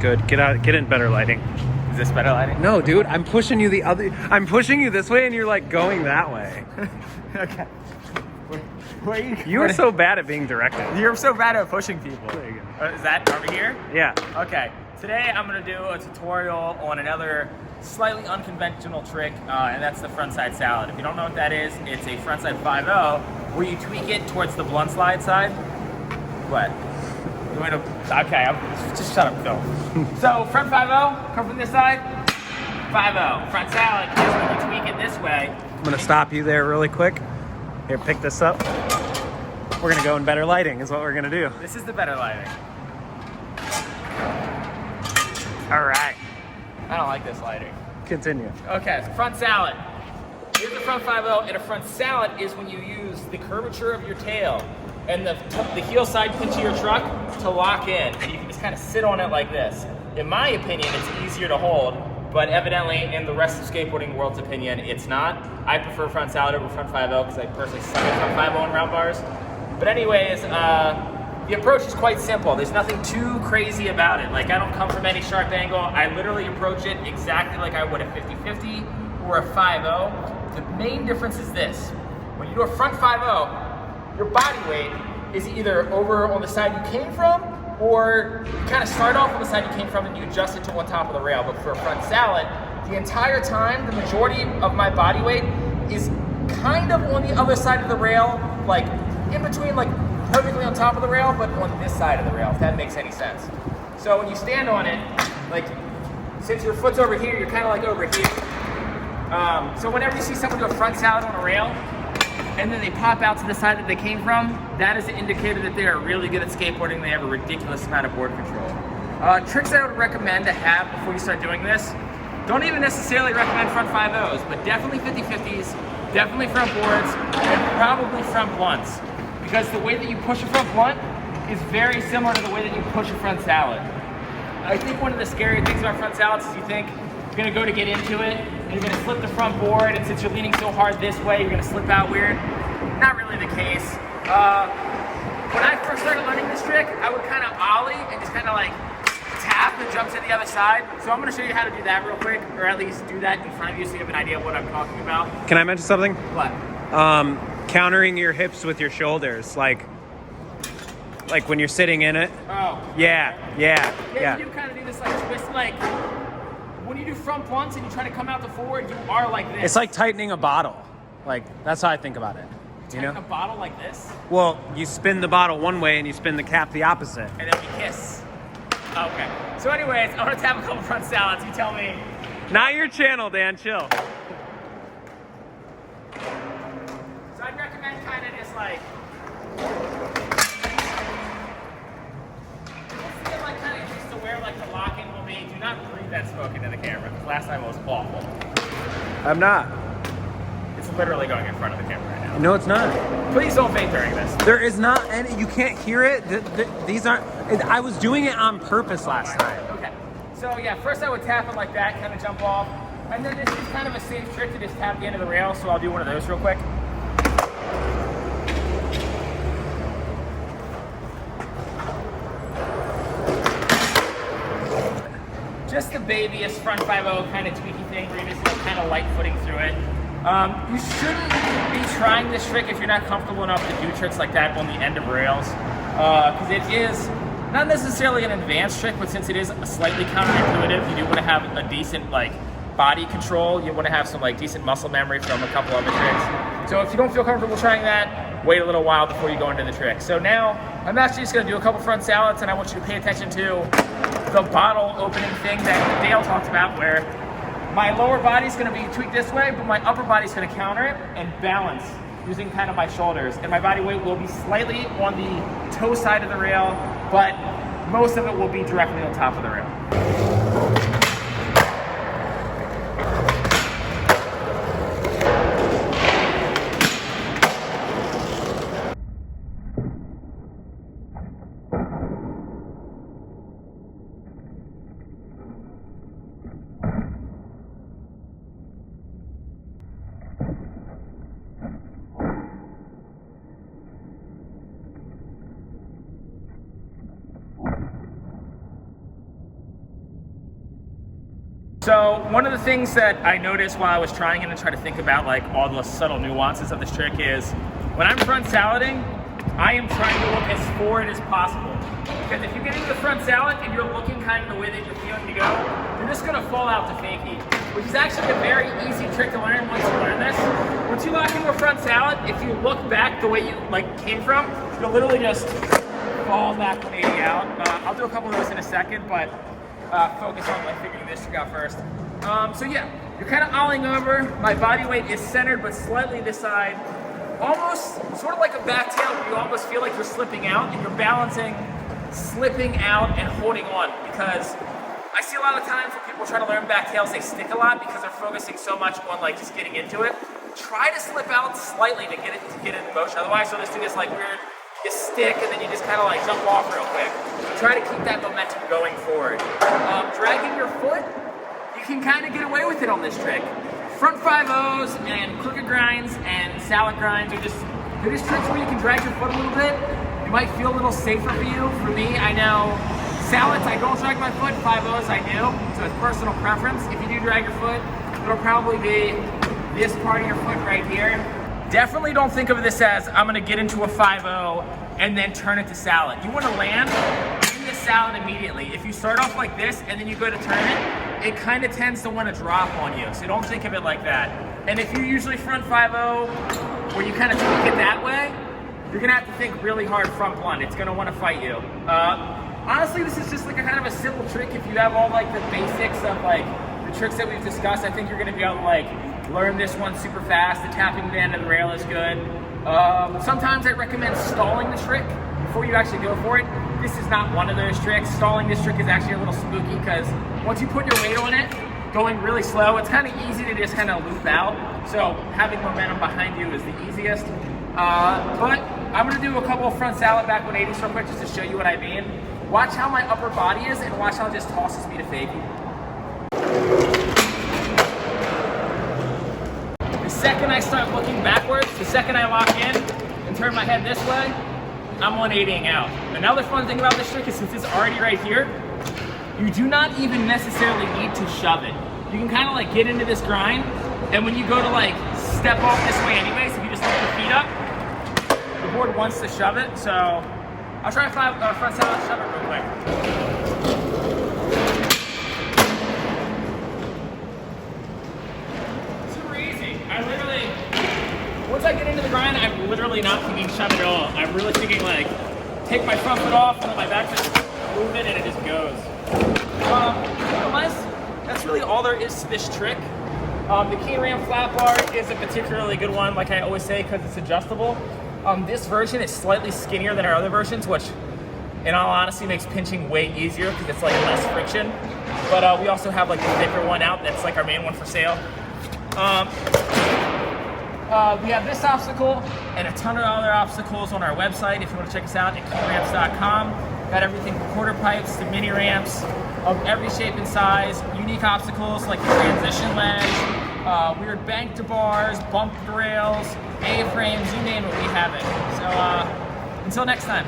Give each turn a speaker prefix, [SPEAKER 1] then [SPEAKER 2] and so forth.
[SPEAKER 1] Good. Get in better lighting.
[SPEAKER 2] Is this better lighting?
[SPEAKER 1] No, dude, I'm pushing you I'm pushing you this way and you're like going that way.
[SPEAKER 2] Okay.
[SPEAKER 1] You are so bad at being directed.
[SPEAKER 2] You're so bad at pushing people.
[SPEAKER 1] There you go.
[SPEAKER 2] Is that over here?
[SPEAKER 1] Yeah.
[SPEAKER 2] Okay. Today I'm going to do a tutorial on another slightly unconventional trick, and that's the frontside salad. If you don't know what that is, it's a frontside 5-0 where you tweak it towards the blunt slide side. What? You want to? Okay, just shut up, Phil. So front 5-0, come from this side. 5-0. Front salad is when you tweak it this way.
[SPEAKER 1] I'm going to stop you there really quick. Here, pick this up. We're going to go in better lighting is what we're going to do.
[SPEAKER 2] This is the better lighting.
[SPEAKER 1] All right.
[SPEAKER 2] I don't like this lighting.
[SPEAKER 1] Continue.
[SPEAKER 2] Okay, so front salad. Here's the front 5-0, and a front salad is when you use the curvature of your tail and the heel side pinch of your truck to lock in, and you can just kind of sit on it like this. In my opinion, it's easier to hold, but evidently in the rest of skateboarding world's opinion, it's not. I prefer front salad over front 5-0 because I personally suck at front 5-0 in round bars. But anyways, the approach is quite simple. There's nothing too crazy about it. Like, I don't come from any sharp angle. I literally approach it exactly like I would a 50-50 or a 5-0. The main difference is this. When you do a front 5-0, your body weight is either over on the side you came from, or you kind of start off on the side you came from and you adjust it to on top of the rail. But for a front salad, the entire time, the majority of my body weight is kind of on the other side of the rail, like in between, like perfectly on top of the rail, but on this side of the rail, if that makes any sense. So when you stand on it, like, since your foot's over here, you're kind of like over here. So whenever you see someone do a front salad on a rail, and then they pop out to the side that they came from, that is an indicator that they are really good at skateboarding. They have a ridiculous amount of board control. Tricks that I would recommend to have before you start doing this, don't even necessarily recommend front 5-0s, but definitely 50-50s, definitely front boards, and probably front blunts. Because the way that you push a front blunt is very similar to the way that you push a front salad. I think one of the scary things about front salads is you think you're gonna go to get into it, and you're gonna slip the front board, and since you're leaning so hard this way, you're gonna slip out weird. Not really the case. When I first started learning this trick, I would kind of ollie and just kind of like tap and jump to the other side. So I'm gonna show you how to do that real quick, or at least do that in front of you so you have an idea of what I'm talking about.
[SPEAKER 1] Can I mention something?
[SPEAKER 2] What?
[SPEAKER 1] Countering your hips with your shoulders, like when you're sitting in it.
[SPEAKER 2] Oh.
[SPEAKER 1] Yeah.
[SPEAKER 2] You do kind of do this like twist, like when you do front blunts and you try to come out the forward, you are like this.
[SPEAKER 1] It's like tightening a bottle. Like, that's how I think about it. You know?
[SPEAKER 2] A bottle like this?
[SPEAKER 1] Well, you spin the bottle one way and you spin the cap the opposite.
[SPEAKER 2] And then we kiss. Okay. So anyways, I want to tap a couple front salads. You tell me.
[SPEAKER 1] Not your channel, Dan. Chill.
[SPEAKER 2] So I'd recommend kind of just like, feel like kind of used to where like the lock-in will be. Do not breathe that smoke into the camera. Last time it was awful.
[SPEAKER 1] I'm not.
[SPEAKER 2] It's literally going in front of the camera right now.
[SPEAKER 1] No, it's not.
[SPEAKER 2] Please don't vape during this.
[SPEAKER 1] There is not any. You can't hear it. These aren't. I was doing it on purpose last time.
[SPEAKER 2] Okay. So yeah, first I would tap it like that, kind of jump off, and then this is kind of a safe trick to just tap the end of the rail. So I'll do one of those real quick. Just the babyest front 5-0 kind of tweaky thing where you're just like kind of light footing through it. You shouldn't be trying this trick if you're not comfortable enough to do tricks like that on the end of rails. Because it is not necessarily an advanced trick, but since it is slightly counterintuitive, you do want to have a decent like body control. You want to have some like decent muscle memory from a couple other tricks. So if you don't feel comfortable trying that, wait a little while before you go into the trick. So now I'm actually just going to do a couple front salads, and I want you to pay attention to the bottle opening thing that Dale talked about, where my lower body's going to be tweaked this way, but my upper body's going to counter it and balance using kind of my shoulders. And my body weight will be slightly on the toe side of the rail, but most of it will be directly on top of the rail. So one of the things that I noticed while I was trying it and trying to think about like all the subtle nuances of this trick is when I'm front salading, I am trying to look as forward as possible. Because if you get into the front salad and you're looking kind of the way that you're feeling to go, you're just gonna fall out to fakie, which is actually a very easy trick to learn once you learn this. Once you lock into a front salad, if you look back the way you came from, you'll literally just fall back 180 out. I'll do a couple of those in a second, but focus on figuring this trick out first. So yeah, you're kind of olling over. My body weight is centered, but slightly this side. Almost sort of like a back tail where you almost feel like you're slipping out and you're balancing, slipping out and holding on, because I see a lot of times when people try to learn back tails, they stick a lot because they're focusing so much on just getting into it. Try to slip out slightly to get it in motion. Otherwise, you'll just do this weird, you stick and then you just kind of jump off real quick. So try to keep that momentum going forward. Dragging your foot, you can kind of get away with it on this trick. Front 5-0s and crooked grinds and salad grinds are just tricks where you can drag your foot a little bit. It might feel a little safer for you. For me, I know salads, I don't drag my foot. 5-0s, I do. So it's personal preference. If you do drag your foot, it'll probably be this part of your foot right here. Definitely don't think of this as I'm gonna get into a 5-0 and then turn it to salad. You wanna land in the salad immediately. If you start off like this and then you go to turn it kind of tends to want to drop on you. So don't think of it like that. And if you usually front 5-0, where you kind of tweak it that way, you're gonna have to think really hard front blunt. It's gonna want to fight you. Honestly, this is just a kind of a simple trick. If you have all the basics of the tricks that we've discussed, I think you're gonna be able to learn this one super fast. The tapping the end of the rail is good. Sometimes I recommend stalling the trick before you actually go for it. This is not one of those tricks. Stalling this trick is actually a little spooky because once you put your weight on it, going really slow, it's kind of easy to just kind of loop out. So having momentum behind you is the easiest. But I'm gonna do a couple of front salad back 180s real quick just to show you what I mean. Watch how my upper body is and watch how it just tosses me to fakie. The second I start looking backwards, the second I lock in and turn my head this way, I'm 180ing out. Another fun thing about this trick is since it's already right here, you do not even necessarily need to shove it. You can kind of get into this grind, and when you go to step off this way anyways, if you just lift your feet up, the board wants to shove it. So I'll try front salad and shove it real quick. Super easy. Once I get into the grind, I'm literally not thinking shove it at all. I'm really thinking take my front foot off and let my back just move it and it just goes. Nonetheless, that's really all there is to this trick. The K-Ram flat bar is a particularly good one, like I always say, because it's adjustable. This version is slightly skinnier than our other versions, which in all honesty makes pinching way easier because it's less friction. But we also have the thicker one out that's our main one for sale. We have this obstacle and a ton of other obstacles on our website if you want to check us out at keyramps.com. Got everything from quarter pipes to mini ramps of every shape and size, unique obstacles like the transition ledge, weird bank to bars, bumped rails, A-frames, you name it, we have it. So until next time.